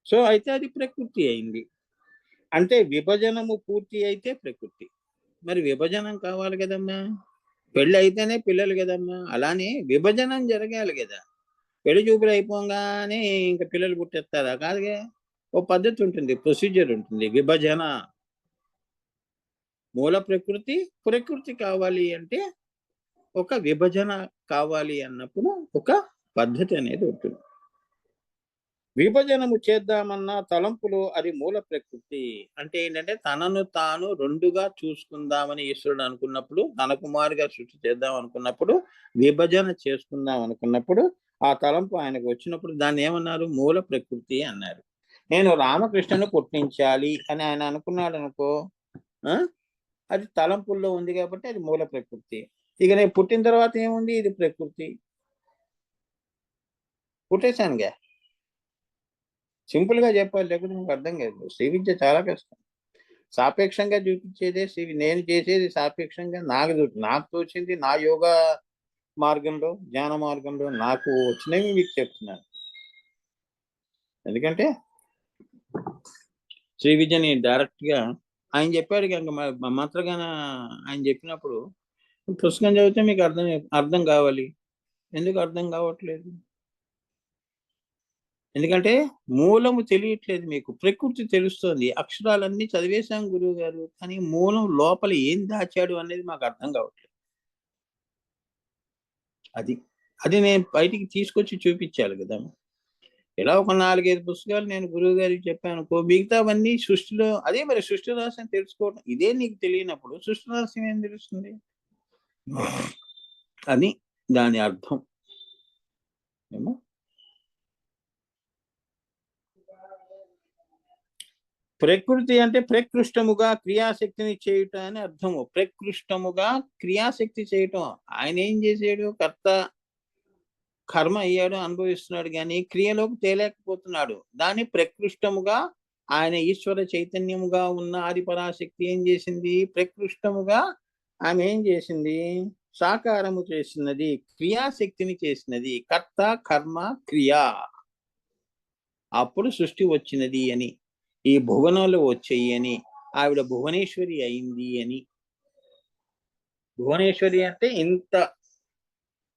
So అయితే అది ప్రకృతి అయింది. అంటే విభజనము పూర్తి అయితే ప్రకృతి. మరి విభజనం కావాలి కదమ్మా. పెళ్ళి అయితేనే పిల్లలు కదమ్మా. అలానే విభజనం జరగాలి కదా. పెళ్లి చూపులు అయిపోగానే ఇంకా పిల్లలు పుట్టేస్తారా? కాదుగా. ఓ పద్ధతి ఉంటుంది, ప్రొసీజర్ ఉంటుంది. విభజన మూల ప్రకృతి, ప్రకృతి కావాలి అంటే ఒక విభజన కావాలి అన్నప్పుడు ఒక పద్ధతి అనేది ఉంటుంది. విభజనము చేద్దామన్న తలంపులు అది మూల ప్రకృతి. అంటే ఏంటంటే తనను తాను రెండుగా చూసుకుందామని ఈశ్వరుడు అనుకున్నప్పుడు, తన కుమారుగా సృష్టి చేద్దాం అనుకున్నప్పుడు, విభజన చేసుకుందాం అనుకున్నప్పుడు, ఆ తలంపు ఆయనకు వచ్చినప్పుడు దాన్ని ఏమన్నారు? మూల ప్రకృతి అన్నారు. నేను రామకృష్ణను పుట్టించాలి అని ఆయన అనుకున్నాడు అనుకో, అది తలంపుల్లో ఉంది కాబట్టి అది మూల ప్రకృతి. ఇక నేను పుట్టిన తర్వాత ఏముంది? ఇది ప్రకృతి. పుట్టేశానుగా. సింపుల్ గా చెప్పాలి, లేకపోతే మీకు అర్థం కాదు. శ్రీ విద్య చాలా కష్టం. సాపేక్షంగా చూపించేదే నేను చేసేది సాపేక్షంగా నాకు తోచింది నా యోగా మార్గంలో, జ్ఞాన మార్గంలో నాకు వచ్చినవి మీకు చెప్తున్నాను. ఎందుకంటే శ్రీ విద్యని డైరెక్ట్ గా ఆయన చెప్పాడు కనుక మంత్రగాన ఆయన చెప్పినప్పుడు పుస్తకం చదివితే మీకు అర్థం కావాలి. ఎందుకు అర్థం కావట్లేదు? ఎందుకంటే మూలము తెలియట్లేదు మీకు. ప్రకృతి తెలుస్తోంది. అక్షరాలన్నీ చదివేశాం గురువు గారు, కానీ మూలం లోపల ఏం దాచాడు అనేది మాకు అర్థం కావట్లేదు. అది నేను బయటికి తీసుకొచ్చి చూపించాలి కదా. ఇలా ఒక 4-5 పుస్తకాలు నేను గురువు గారికి చెప్పాను. మిగతావన్నీ సృష్టిలో అదే మరి సృష్టి రహస్యం తెలుసుకోవడం. ఇదే నీకు తెలియనప్పుడు సృష్టి రహస్యం ఏం తెలుస్తుంది అని దాని అర్థం. ఏమో ప్రకృతి అంటే ప్రకృష్టముగా క్రియాశక్తిని చేయుట అని అర్థము. ప్రకృష్టముగా క్రియాశక్తి చేయటం. ఆయన ఏం చేసాడు? కర్త కర్మ అయ్యాడు, అనుభవిస్తున్నాడు, కానీ క్రియలోకి తేలేకపోతున్నాడు. దాన్ని ప్రకృష్టముగా ఆయన ఈశ్వర చైతన్యముగా ఉన్న ఆది పరాశక్తి ఏం చేసింది? ప్రకృష్టముగా ఆమె ఏం చేసింది? సాకారము చేసినది, క్రియాశక్తిని చేసినది. కర్త కర్మ క్రియా. అప్పుడు సృష్టి వచ్చినది అని, ఈ భువనాలు వచ్చాయి అని, ఆవిడ భువనేశ్వరి అయింది అని. భువనేశ్వరి అంటే ఇంత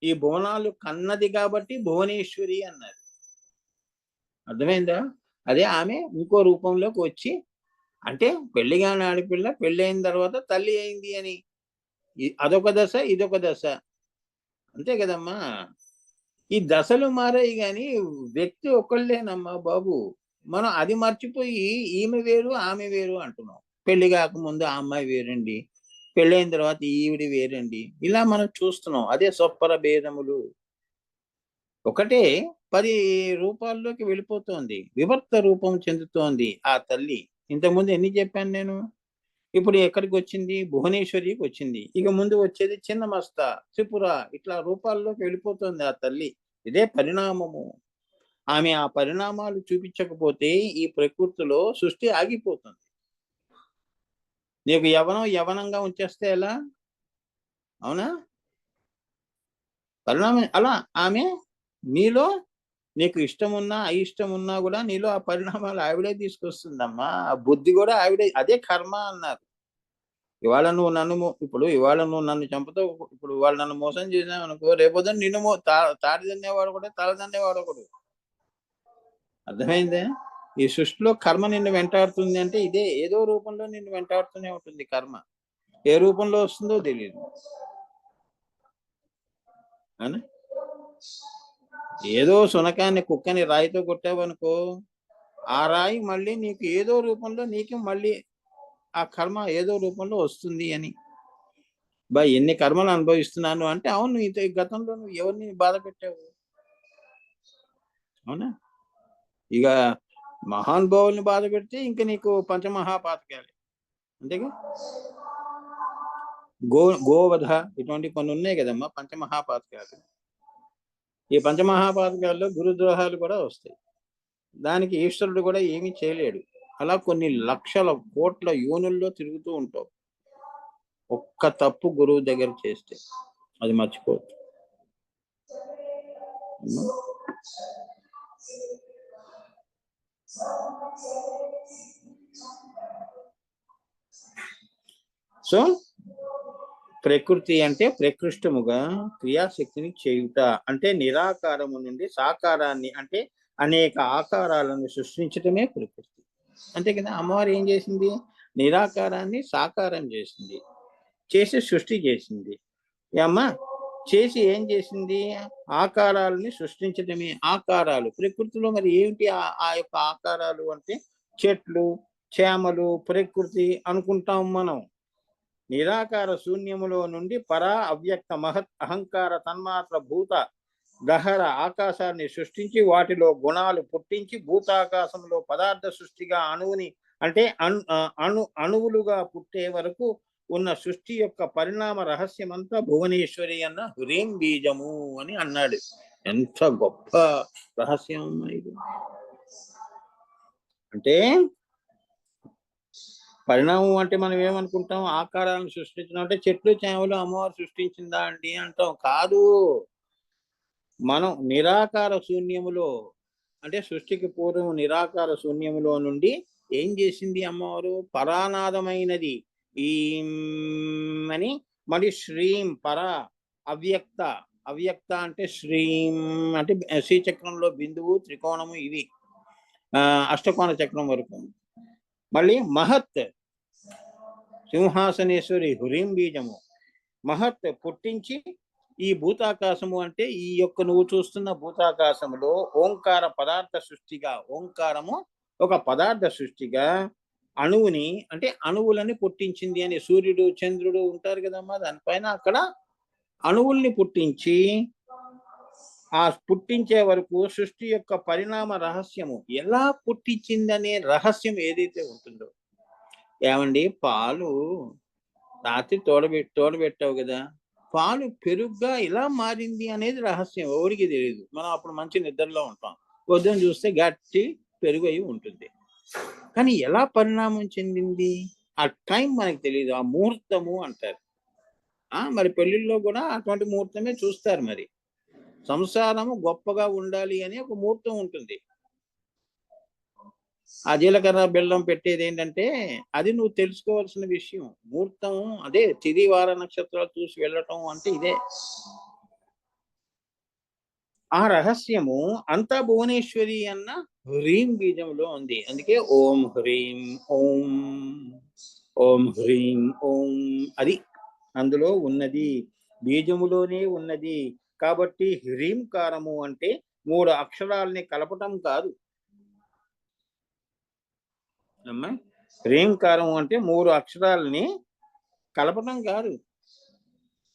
ఈ భువనాలు కన్నది కాబట్టి భువనేశ్వరి అన్నారు. అర్థమైందా? అదే ఆమె ఇంకో రూపంలోకి వచ్చి, అంటే పెళ్లిగాని ఆడపిల్ల పెళ్ళైన తర్వాత తల్లి అయింది అని. అదొక దశ, ఇదొక దశ. అంతే కదమ్మా. ఈ దశలు మారాయి కానీ వ్యక్తి ఒకళ్ళేనమ్మా బాబు. మనం అది మర్చిపోయి ఈమె వేరు ఆమె వేరు అంటున్నాం. పెళ్లి కాకముందు ఆ అమ్మాయి వేరండి, పెళ్ళైన తర్వాత ఈవిడి వేరండి, ఇలా మనం చూస్తున్నాం. అదే స్వపర భేదములు. ఒకటే 10 రూపాల్లోకి వెళ్ళిపోతోంది, వివర్త రూపం చెందుతోంది ఆ తల్లి. ఇంతకుముందు ఎన్ని చెప్పాను నేను? ఇప్పుడు ఎక్కడికి వచ్చింది? భువనేశ్వరికి వచ్చింది. ఇక ముందు వచ్చేది చిన్నమస్త, త్రిపుర, ఇట్లా రూపాల్లోకి వెళ్ళిపోతుంది ఆ తల్లి. ఇదే పరిణామము. ఆమె ఆ పరిణామాలు చూపించకపోతే ఈ ప్రకృతిలో సృష్టి ఆగిపోతుంది. నీకు యవనంగా ఉంచేస్తే ఎలా? అవునా? పరిణామం అలా. ఆమె నీలో నీకు ఇష్టం ఉన్నా అయిష్టం ఉన్నా కూడా నీలో ఆ పరిణామాలు ఆవిడే తీసుకొస్తుందమ్మా. ఆ బుద్ధి కూడా ఆవిడే. అదే కర్మ అన్నారు. ఇవాళ నువ్వు నన్ను చంపుతావు. ఇప్పుడు వాళ్ళు నన్ను మోసం చేసావు అనుకో, రేపొద్దున నిన్ను తాడి తన్నేవాడు కూడా, తల తన్నేవాడు ఒకడు. అర్థమైందే? ఈ సృష్టిలో కర్మ నిన్ను వెంటాడుతుంది అంటే ఇదే. ఏదో రూపంలో నిన్ను వెంటాడుతూనే ఉంటుంది కర్మ. ఏ రూపంలో వస్తుందో తెలియదు. అవునా? ఏదో సునకాన్ని, కుక్కని రాయితో కొట్టావనుకో, ఆ రాయి మళ్ళీ నీకు ఏదో రూపంలో నీకు మళ్ళీ ఆ కర్మ ఏదో రూపంలో వస్తుంది అని. ఎన్ని కర్మలు అనుభవిస్తున్నాను అంటే, అవును గతంలో నువ్వు ఎవరిని బాధ పెట్టావు? అవునా? ఇక మహానుభావుల్ని బాధ పెడితే ఇంక నీకు పంచమహాపాతకాలే. అంతేగా. గోవధ ఇటువంటి కొన్ని ఉన్నాయి కదమ్మా పంచమహాపాతకాలు. ఈ పంచమహాపాతకాల్లో గురుద్రోహాలు కూడా వస్తాయి. దానికి ఈశ్వరుడు కూడా ఏమీ చేయలేడు. అలా కొన్ని లక్షల కోట్ల యోనుల్లో తిరుగుతూ ఉంటావు. ఒక్క తప్పు గురువు దగ్గర చేస్తే అది మర్చిపోవచ్చు. సో ప్రకృతి అంటే ప్రకృష్టముగా క్రియాశక్తిని చేయుట, అంటే నిరాకారము నుండి సాకారాన్ని అంటే అనేక ఆకారాలను సృష్టించటమే ప్రకృతి. అంతే కదా, అమ్మవారు ఏం చేసింది? నిరాకారాన్ని సాకారం చేసింది, చేసి సృష్టి చేసింది. అమ్మ చేసి ఏం చేసింది? ఆకారాలని సృష్టించటమే. ఆకారాలు ప్రకృతిలో మరి ఏమిటి? ఆ యొక్క ఆకారాలు అంటే చెట్లు, చేమలు, ప్రకృతి అనుకుంటాం మనం. నిరాకార శూన్యములో నుండి పరా అవ్యక్త మహత్ అహంకార తన్మాత్ర భూత దహర ఆకాశాన్ని సృష్టించి వాటిలో గుణాలు పుట్టించి భూతాకాశంలో పదార్థ సృష్టిగా అణువుని అంటే అణువులుగా పుట్టే వరకు ఉన్న సృష్టి యొక్క పరిణామ రహస్యమంతా భువనేశ్వరి అన్న హ్రీం బీజము అని అన్నాడు. ఎంత గొప్ప రహస్యం ఇది! అంటే పరిణామం అంటే మనం ఏమనుకుంటాం? ఆకారాలను సృష్టించడం అంటే చెట్లు చేమలు అమ్మవారు సృష్టించిందా అండి అంటాం. కాదు, మనం నిరాకార శూన్యములో అంటే సృష్టికి పూర్వం నిరాకార శూన్యములో నుండి ఏం చేసింది అమ్మవారు? పరానాదమైనది ఈ అని మరి శ్రీం పర అవ్యక్త. అవ్యక్త అంటే శ్రీం అంటే శ్రీచక్రంలో బిందువు, త్రికోణము ఇవి అష్టకోణ చక్రం వరకు. మళ్ళీ మహత్ సింహాసనేశ్వరి హ్రీం బీజము. మహత్ పుట్టించి ఈ భూతాకాశము అంటే ఈ యొక్క నువ్వు చూస్తున్న భూతాకాశములో ఓంకార పదార్థ సృష్టిగా, ఓంకారము ఒక పదార్థ సృష్టిగా అణువుని అంటే అణువులని పుట్టించింది అని. సూర్యుడు చంద్రుడు ఉంటారు కదమ్మా, దానిపైన అక్కడ అణువుల్ని పుట్టించి ఆ పుట్టించే వరకు సృష్టి యొక్క పరిణామ రహస్యము ఎలా పుట్టించిందనే రహస్యం ఏదైతే ఉంటుందో. ఏమండి, పాలు రాత్రి తోడబెట్టావు కదా, పాలు పెరుగుగా ఇలా మారింది అనేది రహస్యం ఎవరికి తెలియదు. మనం అప్పుడు మంచి నిద్రలో ఉంటాం, పొద్దున చూస్తే గట్టి పెరుగు అయి ఉంటుంది. కానీ ఎలా పరిణామం చెందింది ఆ టైం మనకు తెలియదు. ఆ ముహూర్తము అంటారు. మరి పెళ్లిళ్ళలో కూడా అటువంటి ముహూర్తమే చూస్తారు. మరి సంసారము గొప్పగా ఉండాలి అని ఒక ముహూర్తం ఉంటుంది. ఆ జీలకర్ర బెల్లం పెట్టేది ఏంటంటే అది నువ్వు తెలుసుకోవాల్సిన విషయం. ముహూర్తం అదే, తిథి వార నక్షత్రాలు చూసి వెళ్ళటం అంటే ఇదే. ఆ రహస్యము అంతా భువనేశ్వరి అన్న హ్రీం బీజంలో ఉంది. అందుకే ఓం హ్రీం ఓం, ఓం హ్రీం ఓం అది అందులో ఉన్నది, బీజములోనే ఉన్నది. కాబట్టి హ్రీంకారము అంటే 3 అక్షరాలని కలపటం కాదు అమ్మా. హ్రీంకారం అంటే 3 అక్షరాలని కలపటం కాదు.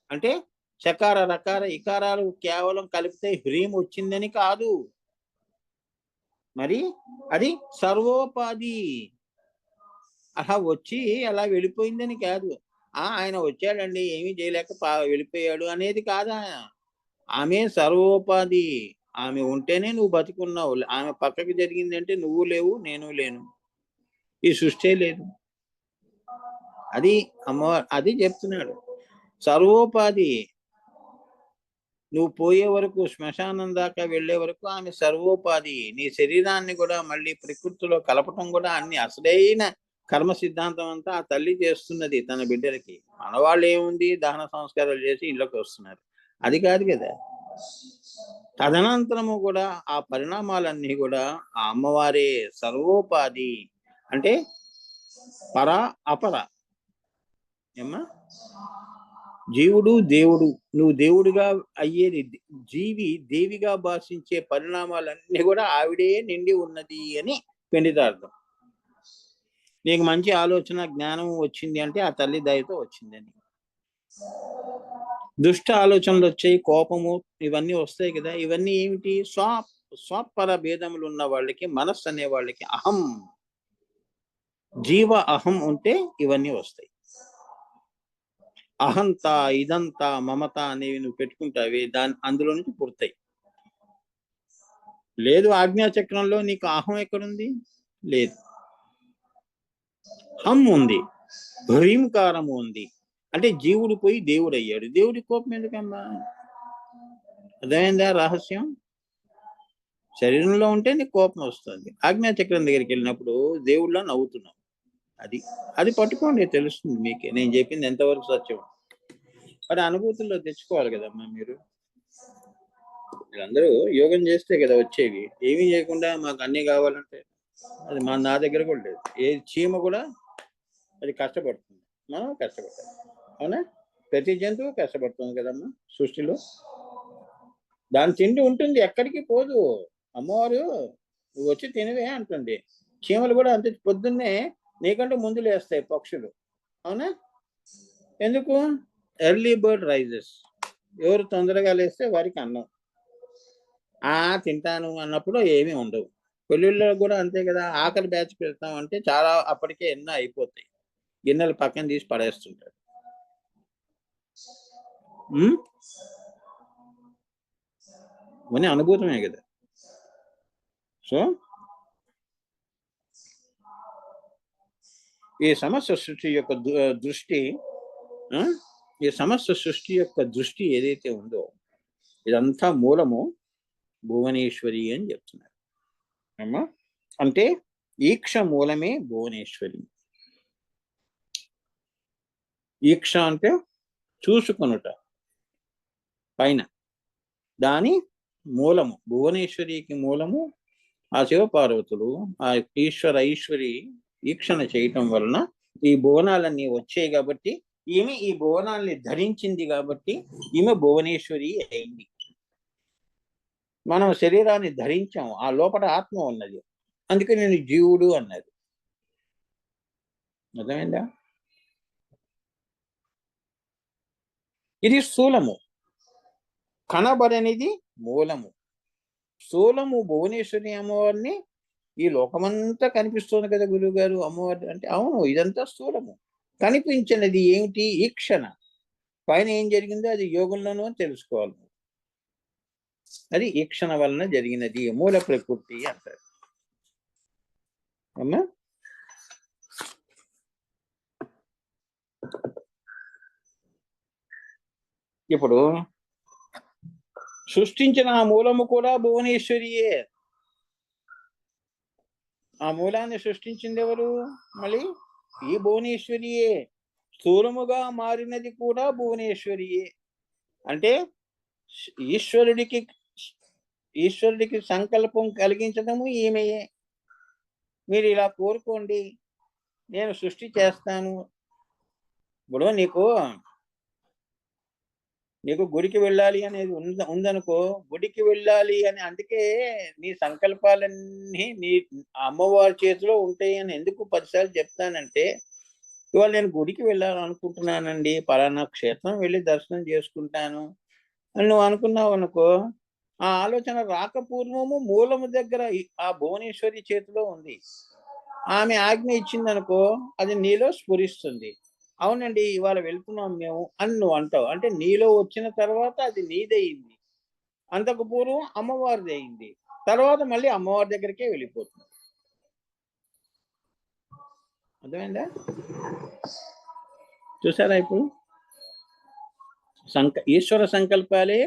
అంటే చకార రకార ఇకారాలు కేవలం కలిపితే హ్రీం వచ్చిందని కాదు. మరి అది సర్వోపాధి. అలా వచ్చి అలా వెళ్ళిపోయిందని కాదు. ఆయన వచ్చాడండి ఏమీ చేయలేక వెళ్ళిపోయాడు అనేది కాదా. ఆమె సర్వోపాధి. ఆమె ఉంటేనే నువ్వు బతికున్నావు. ఆమె పక్కకి జరిగిందంటే నువ్వు లేవు, నేను లేను, ఈ సృష్టి లేదు. అది అమ్మవారు అది చెప్తున్నాడు. సర్వోపాధి. నువ్వు పోయే వరకు, శ్మశానం దాకా వెళ్లే వరకు ఆమె సర్వోపాధి. నీ శరీరాన్ని కూడా మళ్ళీ ప్రకృతిలో కలపటం కూడా అన్ని అసలైన కర్మ సిద్ధాంతం అంతా ఆ తల్లి చేస్తున్నది తన బిడ్డలకి. మనవాళ్ళు ఏముంది, దహన సంస్కారాలు చేసి ఇళ్ళకి వస్తున్నారు, అది కాదు కదా. తదనంతరము కూడా ఆ పరిణామాలన్నీ కూడా ఆ అమ్మవారే సర్వోపాధి. అంటే పర అపర. ఏమ్మా, జీవుడు దేవుడు, నువ్వు దేవుడిగా అయ్యేది, జీవి దేవిగా భాషించే పరిణామాలన్నీ కూడా ఆవిడే నిండి ఉన్నది అని పెండితార్థం. నీకు మంచి ఆలోచన జ్ఞానం వచ్చింది అంటే ఆ తల్లి దయతో వచ్చిందని. దుష్ట ఆలోచనలు వచ్చాయి, కోపము ఇవన్నీ వస్తాయి కదా, ఇవన్నీ ఏమిటి? స్వపర భేదములు ఉన్న వాళ్ళకి, మనస్సు అనే వాళ్ళకి అహం, జీవ అహం ఉంటే ఇవన్నీ వస్తాయి. అహంత, ఇదంతా, మమత అనేవి నువ్వు పెట్టుకుంటావి, అందులో నుంచి పుడతాయి. లేదు, ఆజ్ఞాచక్రంలో నీకు అహం ఎక్కడుంది? లేదు. హం ఉంది, హ్రీంకారము ఉంది. అంటే జీవుడు పోయి దేవుడు అయ్యాడు. దేవుడి కోపం ఎందుకమ్మా? అర్థమైందా రహస్యం? శరీరంలో ఉంటే నీకు కోపం వస్తుంది. ఆజ్ఞాచక్రం దగ్గరికి వెళ్ళినప్పుడు దేవుళ్ళ నవ్వుతున్నావు. అది అది పట్టుకోండి, తెలుస్తుంది మీకే నేను చెప్పింది ఎంతవరకు సత్యం. మరి అనుభూతుల్లో తెచ్చుకోవాలి కదమ్మా మీరు. మీరందరూ యోగం చేస్తే కదా వచ్చేవి. ఏమీ చేయకుండా మాకు అన్నీ కావాలంటే అది నా దగ్గర కూడా లేదు. ఏ చీమ కూడా అది కష్టపడుతుంది, మనం కష్టపడాలి. అవునా? ప్రతి జంతువు కష్టపడుతుంది కదమ్మా సృష్టిలో. దాని తిండి ఉంటుంది, ఎక్కడికి పోదు. అమ్మవారు నువ్వు వచ్చి తినవే అంటుంది. చీమలు కూడా అంతే, పొద్దున్నే నీకంటే ముందు లేస్తాయి పక్షులు. అవునా? ఎందుకు? Early bird rises. ఎవరు తొందరగా లేస్తే వారికి అన్నం. తింటాను అన్నప్పుడు ఏమీ ఉండవు. పెళ్ళిళ్ళలో కూడా అంతే కదా. ఆకలి బ్యాచ్ పెడతాం అంటే చాలా అప్పటికే ఎన్నో అయిపోతాయి. గిన్నెలు పక్కన తీసి పడేస్తుంటారు. ఇవన్నీ అనుభూతమే కదా. సో ఈ సమస్త సృష్టి యొక్క దృష్టి ఈ సమస్త సృష్టి యొక్క దృష్టి ఏదైతే ఉందో ఇదంతా మూలము భువనేశ్వరి అని చెప్తున్నారు అమ్మా. అంటే ఈక్ష మూలమే భువనేశ్వరి. ఈక్ష అంటే చూసుకొనుట పైన, దాని మూలము భువనేశ్వరికి మూలము ఆ శివపార్వతులు. ఆ ఈశ్వరి ఈక్షణ చేయటం వలన ఈ భువనాలన్నీ వచ్చాయి కాబట్టి ఈమె ఈ భువనాల్ని ధరించింది కాబట్టి ఈమె భువనేశ్వరి అయింది. మనం శరీరాన్ని ధరించాము, ఆ లోపల ఆత్మ ఉన్నది, అందుకే నేను జీవుడు అన్నది. అర్థమైందా? ఇది స్థూలము, కనబడనిది మూలము. స్థూలము భువనేశ్వరి అమ్మవారిని ఈ లోకమంతా కనిపిస్తుంది కదా గురువు గారు అమ్మవారి అంటే. అవును, ఇదంతా స్థూలము. కనిపించినది ఏమిటి? ఈక్షణ. పైన ఏం జరిగిందో అది యోగంలోనూ తెలుసుకోవాలి. అది ఈక్షణ వలన జరిగినది, మూల ప్రకృతి అంటారు అమ్మా. ఇప్పుడు సృష్టించిన ఆ మూలము కూడా భువనేశ్వరియే. ఆ మూలాన్ని సృష్టించింది ఎవరు? మళ్ళీ ఈ భువనేశ్వరియే. స్థూలముగా మారినది కూడా భువనేశ్వరియే. అంటే ఈశ్వరుడికి సంకల్పం కలిగించడము ఈమెయే. మీరు ఇలా కోరుకోండి, నేను సృష్టి చేస్తాను. ఇప్పుడు నీకు గుడికి వెళ్ళాలి అనేది ఉందనుకో, గుడికి వెళ్ళాలి అని, అందుకే నీ సంకల్పాలన్నీ నీ అమ్మవారి చేతిలో ఉంటాయి అని ఎందుకు 10 సార్లు చెప్తానంటే, ఇవాళ నేను గుడికి వెళ్ళాలనుకుంటున్నానండి, పలానా క్షేత్రం వెళ్ళి దర్శనం చేసుకుంటాను అని నువ్వు అనుకున్నావు అనుకో, ఆ ఆలోచన రాకపూర్వము మూలము దగ్గర ఆ భువనేశ్వరి చేతిలో ఉంది. ఆమె ఆజ్ఞ ఇచ్చిందనుకో, అది నీలో స్ఫురిస్తుంది. అవునండి ఇవాళ వెళ్తున్నాం మేము అని నువ్వు అంటావు. అంటే నీలో వచ్చిన తర్వాత అది నీదయింది. అంతకు పూర్వం అమ్మవారిది అయింది. తర్వాత మళ్ళీ అమ్మవారి దగ్గరికే వెళ్ళిపోతుంది. అర్థమైందా? చూసారా? ఇప్పుడు ఈశ్వర సంకల్పాలే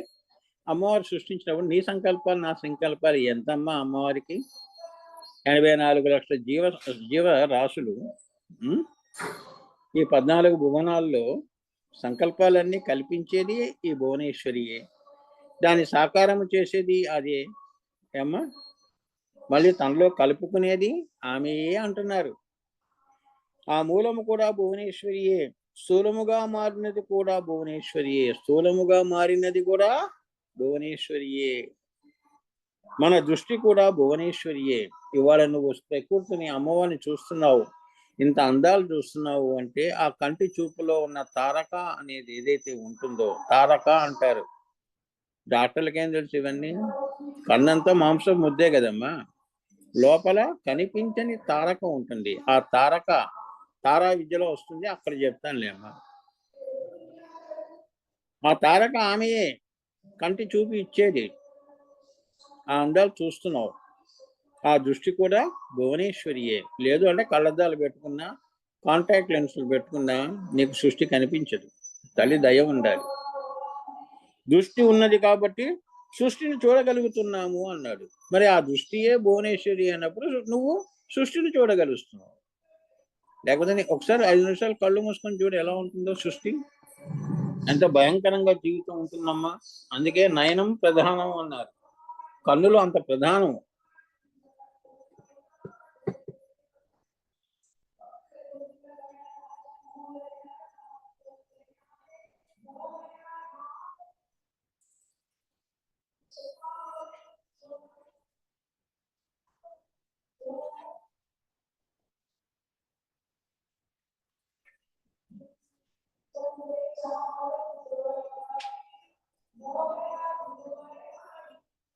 అమ్మవారు సృష్టించినప్పుడు నీ సంకల్పాలు నా సంకల్పాలు ఎంతమ్మా అమ్మవారికి? 84 లక్షల జీవ రాశులు. ఈ 14 భువనాల్లో సంకల్పాలన్నీ కల్పించేది ఈ భువనేశ్వరియే. దాన్ని సాకారము చేసేది అదే ఏమ్మా. మళ్ళీ తనలో కలుపుకునేది ఆమెయే అంటున్నారు. ఆ మూలము కూడా భువనేశ్వరియే. స్థూలముగా మారినది కూడా భువనేశ్వరియే. స్థూలముగా మారినది కూడా భువనేశ్వరియే. మన దృష్టి కూడా భువనేశ్వరియే. ఇవాళ నువ్వు ప్రకృతిని అమ్మవారిని చూస్తున్నావు, ఇంత అందాలు చూస్తున్నావు అంటే ఆ కంటి చూపులో ఉన్న తారక అనేది ఏదైతే ఉంటుందో, తారక అంటారు. డాక్టర్లకి ఏం తెలుసు ఇవన్నీ? కన్నంతా మాంసం ముద్దే కదమ్మా, లోపల కనిపించని తారక ఉంటుంది. ఆ తారక తారా విద్యలో వస్తుంది, అక్కడ చెప్తానులే అమ్మా. ఆ తారక ఆమెయే కంటి చూపి ఇచ్చేది. ఆ అందాలు చూస్తున్నావు, ఆ దృష్టి కూడా భువనేశ్వరియే. లేదు అంటే కళ్ళద్దాలు పెట్టుకున్నా, కాంటాక్ట్ లెన్సులు పెట్టుకున్నా నీకు సృష్టి కనిపించదు. తల్లి దయ ఉండాలి. దృష్టి ఉన్నది కాబట్టి సృష్టిని చూడగలుగుతున్నాము అన్నాడు. మరి ఆ దృష్టియే భువనేశ్వరి అన్నప్పుడు నువ్వు సృష్టిని చూడగలుగుతున్నావు. లేకపోతే ఒకసారి 5 నిమిషాలు కళ్ళు మూసుకొని చూడు ఎలా ఉంటుందో సృష్టి. ఎంత భయంకరంగా జీవితం ఉంటుందమ్మా. అందుకే నయనం ప్రధానం అన్నారు. కన్నులు అంత ప్రధానం.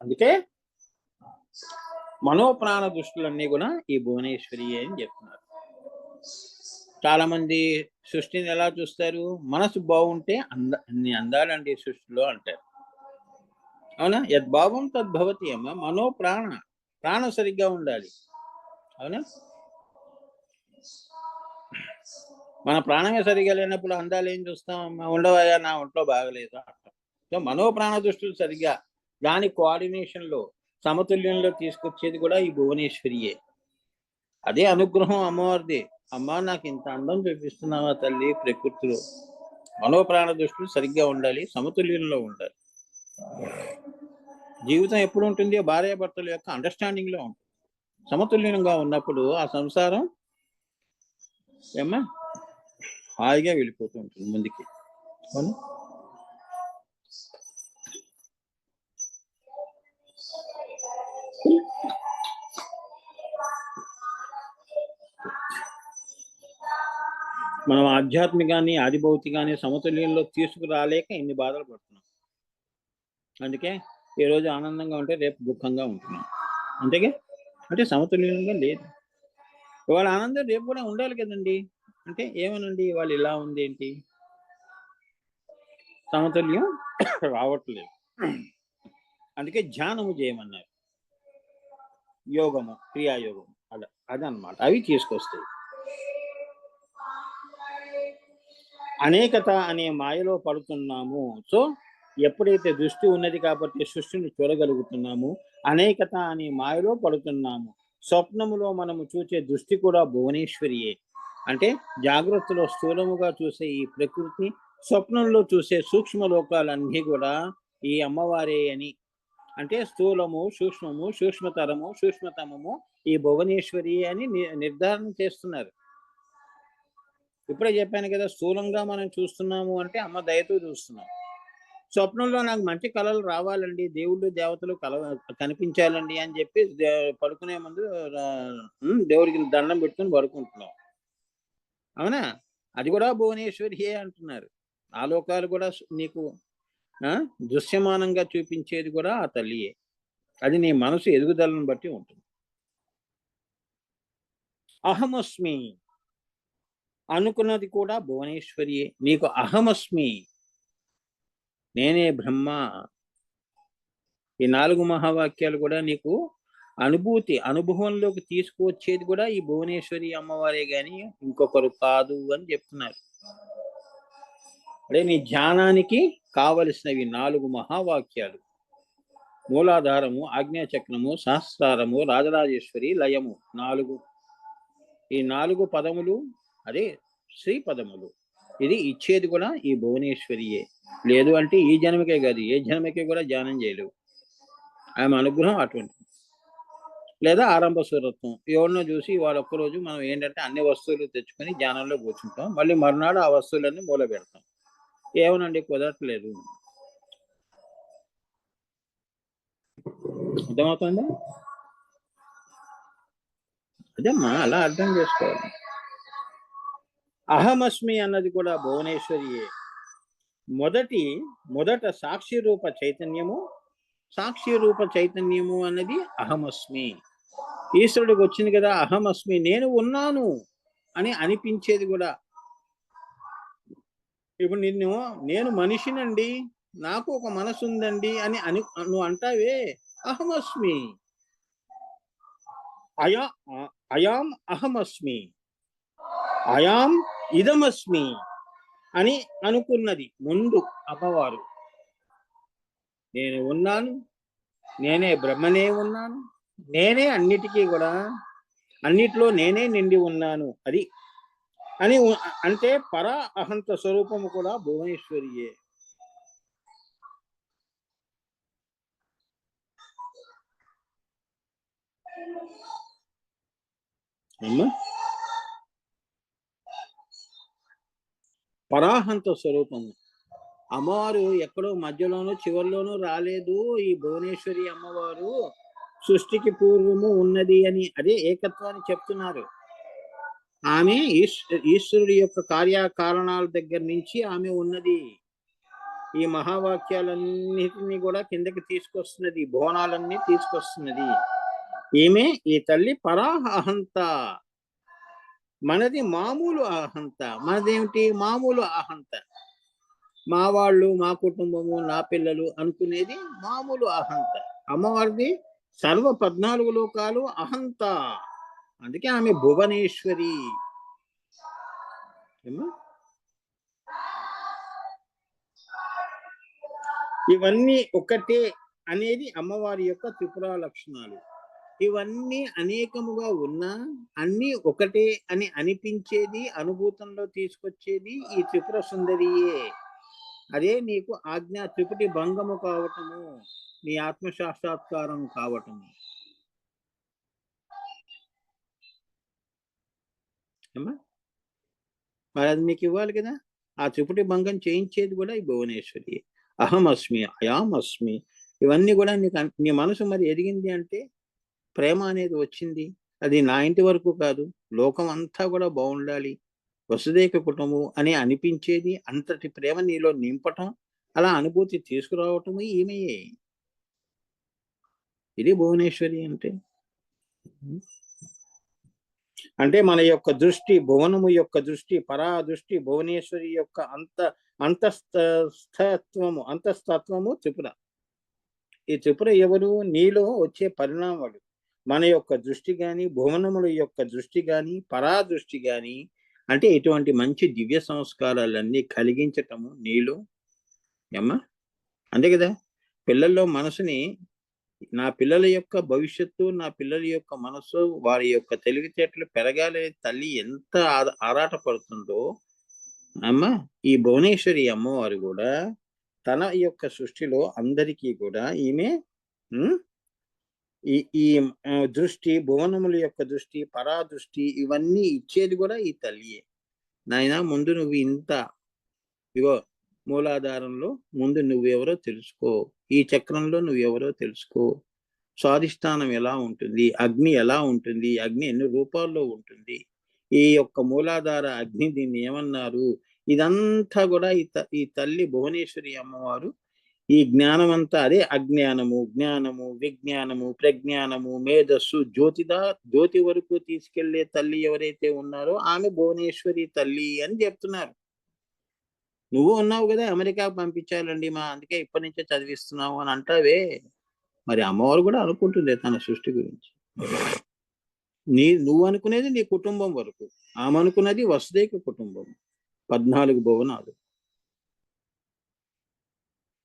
అందుకే మనోప్రాణ దృష్టిలన్నీ కూడా ఈ భువనేశ్వరి అని చెప్తున్నారు. చాలా మంది సృష్టిని ఎలా చూస్తారు? మనసు బాగుంటే అన్ని అందాలండి సృష్టిలో అంటారు. అవునా? యద్భావం తద్భవతి అమ్మ. మనోప్రాణ ప్రాణం సరిగ్గా ఉండాలి. అవునా? మన ప్రాణమే సరిగ్గా లేనప్పుడు అందాలు ఏం చూస్తామమ్మా? ఉండవయ్యా నా ఒంట్లో బాగలేదు అంటాం. సో మనోప్రాణ దృష్టిలు సరిగ్గా దాని కోఆర్డినేషన్లో సమతుల్యంలో తీసుకొచ్చేది కూడా ఈ భువనేశ్వరియే. అదే అనుగ్రహం అమ్మవారిది. అమ్మ నాకు ఇంత అందం చూపిస్తున్నావా తల్లి ప్రకృతిలో. మనోప్రాణ దృష్టిలు సరిగ్గా ఉండాలి, సమతుల్యంలో ఉండాలి. జీవితం ఎప్పుడు ఉంటుంది? భార్యాభర్తల యొక్క అండర్స్టాండింగ్ లో ఉంటుంది. సమతుల్యంగా ఉన్నప్పుడు ఆ సంసారం ఏమ్మా హాయిగా వెళ్ళిపోతూ ఉంటుంది ముందుకి. అవును. మనం ఆధ్యాత్మికాన్ని ఆదిభౌతికాన్ని సమతుల్యంలో తీసుకురాలేక ఇన్ని బాధలు పడుతున్నాం. అందుకే ఈ రోజు ఆనందంగా ఉంటే రేపు దుఃఖంగా ఉంటున్నాం. అంతేగా? అంటే సమతుల్యంగా లేదు. ఇవాళ ఆనందం రేపు కూడా ఉండాలి కదండి. అంటే ఏమనండి ఇవాళ ఇలా ఉంది ఏంటి? సమతుల్యం రావట్లేదు. అందుకే ధ్యానము చేయమన్నారు. యోగము, క్రియాయోగము అదనమాట. అవి తీసుకొస్తాయి. అనేకత అనే మాయలో పడుతున్నాము. సో ఎప్పుడైతే దృష్టి ఉన్నది కాబట్టి సృష్టిని చూడగలుగుతున్నాము, అనేకత అనే మాయలో పడుతున్నాము. స్వప్నములో మనము చూసే దృష్టి కూడా భువనేశ్వరియే. అంటే జాగ్రత్తలో స్థూలముగా చూసే ఈ ప్రకృతి, స్వప్నంలో చూసే సూక్ష్మ లోకాలన్నీ కూడా ఈ అమ్మవారే అని. అంటే స్థూలము, సూక్ష్మము, సూక్ష్మతరము, సూక్ష్మతమము ఈ భువనేశ్వరి అని నిర్ధారణ చేస్తున్నారు. ఇప్పుడే చెప్పాను కదా, స్థూలంగా మనం చూస్తున్నాము అంటే అమ్మ దయతో చూస్తున్నాం. స్వప్నంలో నాకు మంచి కళలు రావాలండి, దేవుళ్ళు దేవతలు కనిపించాలండి అని చెప్పి పడుకునే ముందు దేవుడికి దండం పెట్టుకుని పడుకుంటున్నాం. అవునా? అది కూడా భువనేశ్వరియే అంటున్నారు. ఆ లోకాలు కూడా నీకు దృశ్యమానంగా చూపించేది కూడా ఆ తల్లియే. అది నీ మనసు ఎదుగుదలను బట్టి ఉంటుంది. అహమస్మి అనుకున్నది కూడా భువనేశ్వరియే. నీకు అహమస్మి, నేనే బ్రహ్మ, ఈ 4 మహావాక్యాలు కూడా నీకు అనుభవంలోకి తీసుకువచ్చేది కూడా ఈ భువనేశ్వరి అమ్మవారే గాని ఇంకొకరు కాదు అని చెప్తున్నారు. అదే నీ ధ్యానానికి కావలసినవి 4 మహావాక్యాలు. మూలాధారము, ఆజ్ఞాచక్రము, సహస్రారము, రాజరాజేశ్వరి, లయము. 4. ఈ 4 పదములు అదే శ్రీ పదములు. ఇది ఇచ్చేది కూడా ఈ భువనేశ్వరియే. లేదు అంటే ఈ జన్మకే కాదు ఏ జన్మకే కూడా ధ్యానం చేయలేవు. ఆమె అనుగ్రహం అటువంటి. లేదా ఆరంభ సూరత్వం. ఎవరినో చూసి వాడు ఒక్కరోజు మనం ఏంటంటే అన్ని వస్తువులు తెచ్చుకొని ధ్యానంలో కూర్చుంటాం, మళ్ళీ మరునాడు ఆ వస్తువులన్నీ మూల పెడతాం. ఏమనండి కుదరట్లేదు. అర్థమవుతుందా? అదేమ్మా అలా అర్థం చేసుకోవాలి. అహమస్మి అన్నది కూడా భువనేశ్వరియే. మొదట సాక్షి రూప చైతన్యము అన్నది అహమస్మి. ఈశ్వరుడికి వచ్చింది కదా అహమస్మి, నేను ఉన్నాను అని అనిపించేది కూడా. ఇప్పుడు నేను మనిషినండి, నాకు ఒక మనసు ఉందండి అని నువ్వు అంటావే, అహమస్మి, అయాం అహమస్మి, అయాం ఇదమస్మి అని అనుకున్నది ముందు అమ్మవారు. నేను ఉన్నాను, నేనే బ్రహ్మనే ఉన్నాను, నేనే అన్నిటికీ కూడా, అన్నిట్లో నేనే నిండి ఉన్నాను అది అని అంటే పరా అహంత స్వరూపము కూడా భువనేశ్వరియే. అమ్మా, పరాహంత స్వరూపము. అమ్మవారు ఎక్కడో మధ్యలోనూ చివరిలోనూ రాలేదు. ఈ భువనేశ్వరి అమ్మవారు సృష్టికి పూర్వము ఉన్నది అని, అదే ఏకత్వాన్ని చెప్తున్నారు. ఆమె ఈశ్వరుడి యొక్క కార్యకారణాల దగ్గర నుంచి ఆమె ఉన్నది. ఈ మహావాక్యాలన్నిటినీ కూడా కిందకి తీసుకొస్తున్నది, భువనాలన్నీ తీసుకొస్తున్నది ఈమె. ఈ తల్లి పరాహ అహంత. మనది మామూలు అహంత. మనదేమిటి? మామూలు అహంత. మా వాళ్ళు, మా కుటుంబము, నా పిల్లలు అనుకునేది మామూలు అహంత. అమ్మవారిది సర్వ 14 లోకాలు అహంత. అందుకే ఆమె భువనేశ్వరి. ఇవన్నీ ఒకటే అనేది అమ్మవారి యొక్క త్రిపుర లక్షణాలు. ఇవన్నీ అనేకముగా ఉన్నా అన్నీ ఒకటే అని అనిపించేది, అనుభూతంలో తీసుకొచ్చేది ఈ త్రిపుర సుందరియే. అదే నీకు ఆజ్ఞ త్రిపుటి భంగము కావటము, నీ ఆత్మసాక్షాత్కారం కావటము. మరి అది నీకు ఇవ్వాలి కదా. ఆ త్రిపుటి భంగం చేయించేది కూడా ఈ భువనేశ్వరి. అహమస్మి, అయామస్మి, ఇవన్నీ కూడా నీకు నీ మనసు మరి ఎదిగింది అంటే ప్రేమ అనేది వచ్చింది. అది నా ఇంటి వరకు కాదు, లోకం అంతా కూడా బాగుండాలి, వసుదైక కుటుంబం అని అనిపించేది. అంతటి ప్రేమ నీలో నింపటం, అలా అనుభూతి తీసుకురావటము ఈమెయే. ఇది భువనేశ్వరి అంటే. అంటే మన యొక్క దృష్టి, భువనము యొక్క దృష్టి, పరా దృష్టి భువనేశ్వరి యొక్క అంతస్తత్వము త్రిపుర. ఈ త్రిపుర ఎవరు? నీలో వచ్చే పరిణామాలు. మన యొక్క దృష్టి కానీ, భువనముల యొక్క దృష్టి కానీ, పరా దృష్టి కానీ, అంటే ఇటువంటి మంచి దివ్య సంస్కారాలన్నీ కలిగించటము నీలో. ఏమ్మా, అంతే కదా. పిల్లల్లో మనసుని, నా పిల్లల యొక్క భవిష్యత్తు, నా పిల్లల యొక్క మనసు, వారి యొక్క తెలివితేటలు పెరగాలి తల్లి ఎంత ఆరాట పడుతుందో అమ్మ, ఈ భువనేశ్వరి అమ్మవారు కూడా తన యొక్క సృష్టిలో అందరికీ కూడా ఈమె ఈ ఈ దృష్టి, భువనముల యొక్క దృష్టి, పరా దృష్టి, ఇవన్నీ ఇచ్చేది కూడా ఈ తల్లియే. నాయన, ముందు నువ్వు ఇంత, ఇగో మూలాధారంలో ముందు నువ్వెవరో తెలుసుకో, ఈ చక్రంలో నువ్వెవరో తెలుసుకో, స్వాధిష్టానం ఎలా ఉంటుంది, అగ్ని ఎలా ఉంటుంది, అగ్ని ఎన్ని రూపాల్లో ఉంటుంది, ఈ యొక్క మూలాధార అగ్ని దీన్ని ఏమన్నారు, ఇదంతా కూడా ఈ తల్లి భువనేశ్వరి అమ్మవారు ఈ జ్ఞానం అంతా, అదే అజ్ఞానము, జ్ఞానము, విజ్ఞానము, ప్రజ్ఞానము, మేధస్సు, జ్యోతి వరకు తీసుకెళ్లే తల్లి ఎవరైతే ఉన్నారో ఆమె భువనేశ్వరి తల్లి అని చెప్తున్నారు. నువ్వు ఉన్నావు కదా, అమెరికా పంపించాలండి మా, అందుకే ఇప్పటి నుంచే చదివిస్తున్నావు అని అంటావే. మరి అమ్మవారు కూడా అనుకుంటుంది తన సృష్టి గురించి. నువ్వు అనుకునేది నీ కుటుంబం వరకు, ఆమె అనుకున్నది వసుదైక కుటుంబం, 14 భువనాలు.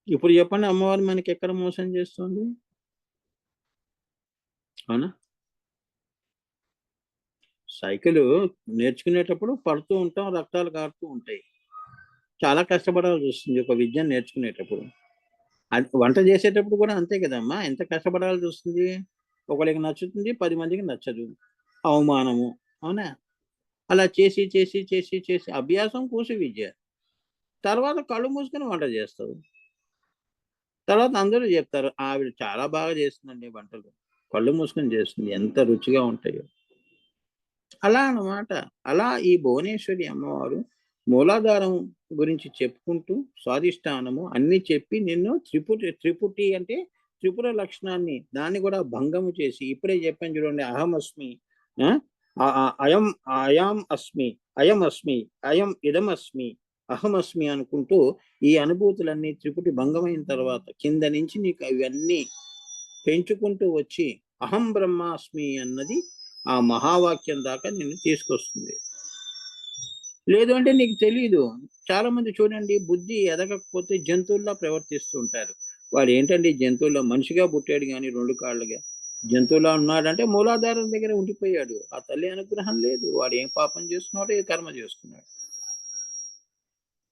ఇప్పుడు చెప్పండి, అమ్మవారు మనకి ఎక్కడ మోసం చేస్తుంది? అవునా? సైకిల్ నేర్చుకునేటప్పుడు పడుతూ ఉంటాం, రక్తాలు కారుతూ ఉంటాయి, చాలా కష్టపడాల్సి వస్తుంది ఒక విద్యను నేర్చుకునేటప్పుడు. వంట చేసేటప్పుడు కూడా అంతే కదమ్మా, ఎంత కష్టపడాల్సి వస్తుంది. ఒకరికి నచ్చుతుంది, 10 మందికి నచ్చదు, అవమానము. అవునా? అలా చేసి చేసి చేసి చేసి అభ్యాసం కూసి విద్య. తర్వాత కళ్ళు మూసుకొని వంట చేస్తావు. తర్వాత అందరూ చెప్తారు, ఆవిడ చాలా బాగా చేస్తుందండి వంటలు, కళ్ళు మూసుకొని చేస్తుంది, ఎంత రుచిగా ఉంటాయో. అలా అన్నమాట. అలా ఈ భువనేశ్వరి అమ్మవారు మూలాధారం గురించి చెప్పుకుంటూ స్వాధిష్టానము అన్ని చెప్పి నిన్ను త్రిపుటి అంటే త్రిపుర లక్షణాన్ని దాన్ని కూడా భంగము చేసి, ఇప్పుడే చెప్పాను చూడండి, అహమస్మి, అయం అయం అస్మి, అయం అస్మి, అయం ఇదమస్మి, అహమస్మి అనుకుంటూ ఈ అనుభూతులన్నీ త్రిపుటి భంగమైన తర్వాత కింద నుంచి నీకు అవన్నీ పెంచుకుంటూ వచ్చి అహం బ్రహ్మాస్మి అన్నది ఆ మహావాక్యం దాకా నిన్ను తీసుకొస్తుంది. లేదు అంటే నీకు తెలియదు. చాలా మంది చూడండి, బుద్ధి ఎదగకపోతే జంతువుల్లా ప్రవర్తిస్తూ ఉంటారు. వాడు ఏంటండి జంతువుల్లో మనిషిగా పుట్టాడు కానీ 2 కాళ్ళుగా జంతువులో ఉన్నాడంటే మూలాధారం దగ్గర ఉండిపోయాడు. ఆ తల్లి అనుగ్రహం లేదు. వాడు ఏం పాపం చేస్తున్నాడో ఏ కర్మ చేస్తున్నాడు.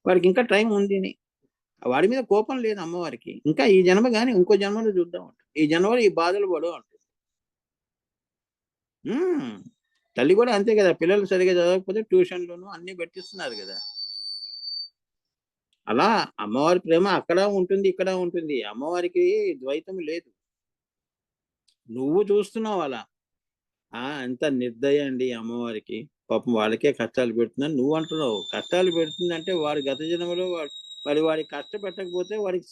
వాడికి ఇంకా టైం ఉంది. వాడి మీద కోపం లేదు అమ్మవారికి. ఇంకా ఈ జన్మ గాని ఇంకో జన్మలో చూద్దాం అంటుంది. ఈ జన్మలో ఈ బాధలు పడు అంటుంది. తల్లి కూడా అంతే కదా, పిల్లలు సరిగా చదవకపోతే ట్యూషన్‌లోను అన్నీ పెట్టిస్తున్నారు కదా. అలా అమ్మవారి ప్రేమ అక్కడ ఉంటుంది, ఇక్కడ ఉంటుంది. అమ్మవారికి ద్వైతం లేదు. నువ్వు చూస్తున్నావు అలా. ఎంత నిర్దయ అండి అమ్మవారికి. పాపం వాళ్ళకే కష్టాలు పెడుతుందని నువ్వు అంటున్నావు. కష్టాలు పెడుతుందంటే వాడు గత జన్మలో వాడికి కష్టపెట్టకపోతే వాడికి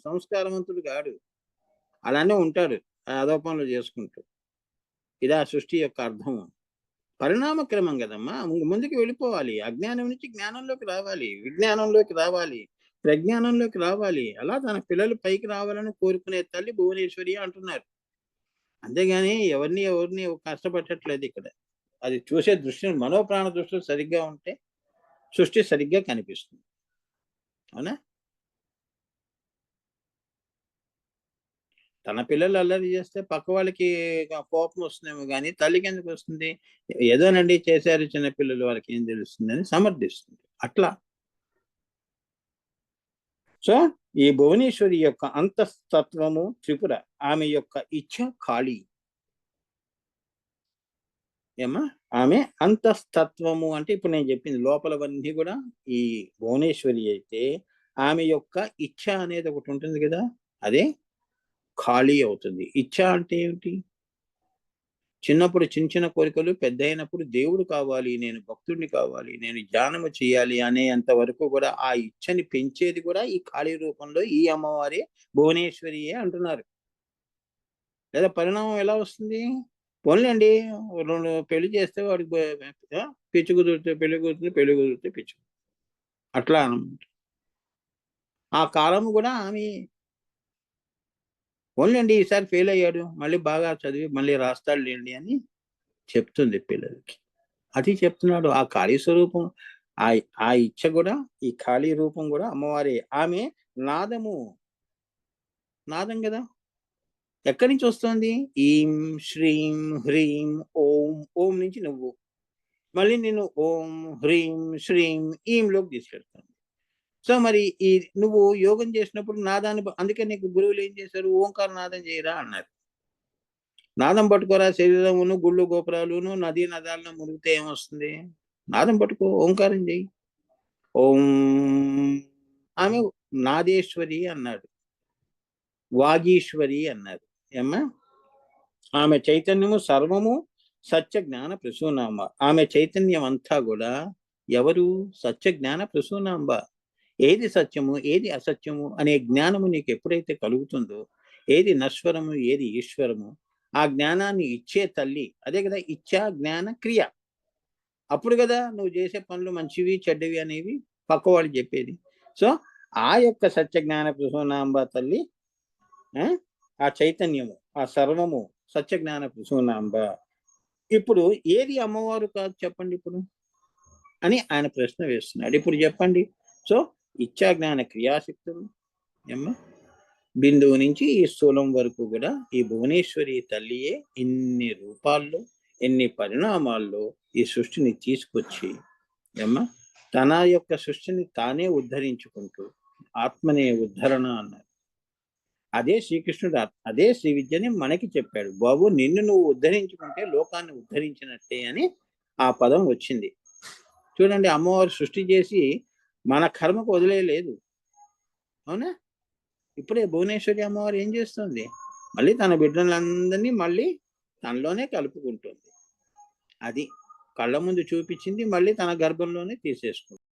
సంస్కారవంతుడు కాడు. అలానే ఉంటాడు అదో పనులు చేసుకుంటూ. ఇదా సృష్టి యొక్క అర్థం. పరిణామ క్రమం కదమ్మా. ముందుకు వెళ్ళిపోవాలి. అజ్ఞానం నుంచి జ్ఞానంలోకి రావాలి, విజ్ఞానంలోకి రావాలి, ప్రజ్ఞానంలోకి రావాలి. అలా తన పిల్లలు పైకి రావాలని కోరుకునే తల్లి భువనేశ్వరి అంటున్నారు. అంతేగాని ఎవరిని కష్టపెట్టట్లేదు ఇక్కడ. అది చూసే దృష్టి, మనోప్రాణ దృష్టిలో సరిగ్గా ఉంటే సృష్టి సరిగ్గా కనిపిస్తుంది. అవునా? తన పిల్లలు అల్లరి చేస్తే పక్క వాళ్ళకి కోపం వస్తుందేమో కానీ తల్లికి ఎందుకు వస్తుంది? ఏదోనండి చేశారు చిన్నపిల్లలు, వాళ్ళకి ఏం తెలుస్తుందని సమర్థిస్తుంది. అట్లా. సో ఈ భువనేశ్వరి యొక్క అంతస్తత్వము త్రిపుర, ఆమె యొక్క ఇచ్ఛ ఖాళీ. ఏమా ఆమె అంతస్తత్వము అంటే ఇప్పుడు నేను చెప్పింది లోపలవన్నీ కూడా ఈ భువనేశ్వరి అయితే ఆమె యొక్క ఇచ్ఛ అనేది ఒకటి ఉంటుంది కదా, అదే ఖాళీ అవుతుంది. ఇచ్ఛ అంటే ఏమిటి? చిన్నప్పుడు చిన్న చిన్న కోరికలు, పెద్ద అయినప్పుడు దేవుడు కావాలి, నేను భక్తుడిని కావాలి, నేను ధ్యానము చేయాలి అనేంత వరకు కూడా ఆ ఇచ్ఛని పెంచేది కూడా ఈ ఖాళీ రూపంలో ఈ అమ్మవారి భువనేశ్వరియే అంటున్నారు. లేదా పరిణామం ఎలా వస్తుంది? పోన్లేండి, 2 పెళ్లి చేస్తే వాడికి పిచ్చి కుదిరితే పెళ్లి కుదిరితే, పెళ్లి కుదిరితే పిచ్చి. అట్లా అనమాట. ఆ కాలం కూడా ఆమె పోన్లేండి ఈసారి ఫెయిల్ అయ్యాడు, మళ్ళీ బాగా చదివి మళ్ళీ రాస్తాడు లేండి అని చెప్తుంది పిల్లలకి. అది చెప్తున్నాడు. ఆ ఖాళీ స్వరూపం, ఆ ఇచ్చ కూడా, ఈ ఖాళీ రూపం కూడా అమ్మవారి. ఆమె నాదం కదా. ఎక్కడి నుంచి వస్తుంది? ఈం శ్రీం హ్రీం ఓం. ఓం నుంచి నువ్వు మళ్ళీ నేను ఓం హ్రీం శ్రీం ఈంలోకి తీసుకెళ్తాను. సో మరి ఈ నువ్వు యోగం చేసినప్పుడు నాదాన్ని, అందుకే నీకు గురువులు ఏం చేశారు? ఓంకార నాదం చేయరా అన్నారు. నాదం పట్టుకోరా, శరీరమును గుళ్ళు గోపురాలును నదీ నదాలను మునిగితే ఏమొస్తుంది? నాదం పట్టుకో, ఓంకారం చెయ్యి. ఓం. ఆమె నాదేశ్వరి అన్నాడు, వాగీశ్వరి అన్నారు. ఏమ్మా ఆమె చైతన్యము సర్వము సత్య జ్ఞాన ప్రసూనాంబ. ఆమె చైతన్యం అంతా కూడా ఎవరు? సత్య జ్ఞాన ప్రసూనాంబ. ఏది సత్యము ఏది అసత్యము అనే జ్ఞానము నీకు ఎప్పుడైతే కలుగుతుందో, ఏది నశ్వరము ఏది ఈశ్వరము, ఆ జ్ఞానాన్ని ఇచ్చే తల్లి. అదే కదా ఇచ్చా జ్ఞాన క్రియ. అప్పుడు కదా నువ్వు చేసే పనులు మంచివి చెడ్డవి అనేవి పక్క వాళ్ళు చెప్పేది. సో ఆ యొక్క సత్య జ్ఞాన ప్రసూనాంబ తల్లి, ఆ చైతన్యము, ఆ సర్వము సత్య జ్ఞాన ప్రసూనాంబ. ఇప్పుడు ఏది అమ్మవారు కాదు చెప్పండి ఇప్పుడు అని ఆయన ప్రశ్న వేస్తున్నాడు. ఇప్పుడు చెప్పండి. సో ఇచ్చా జ్ఞాన క్రియాశక్తులు ఏమ్మా బిందువు నుంచి ఈ స్థూలం వరకు కూడా ఈ భువనేశ్వరి తల్లియే ఇన్ని రూపాల్లో, ఎన్ని పరిణామాల్లో ఈ సృష్టిని తీసుకొచ్చి ఏమ్మా తన యొక్క సృష్టిని తానే ఉద్ధరించుకుంటూ ఆత్మనే ఉద్ధరణ అన్నారు. అదే శ్రీకృష్ణుడు, అదే శ్రీ విద్యని మనకి చెప్పాడు. బాబు నిన్ను నువ్వు ఉద్ధరించుకుంటే లోకాన్ని ఉద్ధరించినట్టే అని ఆ పదం వచ్చింది. చూడండి, అమ్మవారు సృష్టి చేసి మన కర్మకు వదిలేయలేదు. అవునా? ఇప్పుడే భువనేశ్వరి అమ్మవారు ఏం చేస్తుంది? మళ్ళీ తన బిడ్డలందరినీ మళ్ళీ తనలోనే కలుపుకుంటుంది. అది కళ్ళ ముందు చూపించింది, మళ్ళీ తన గర్భంలోనే తీసేసుకుంటుంది.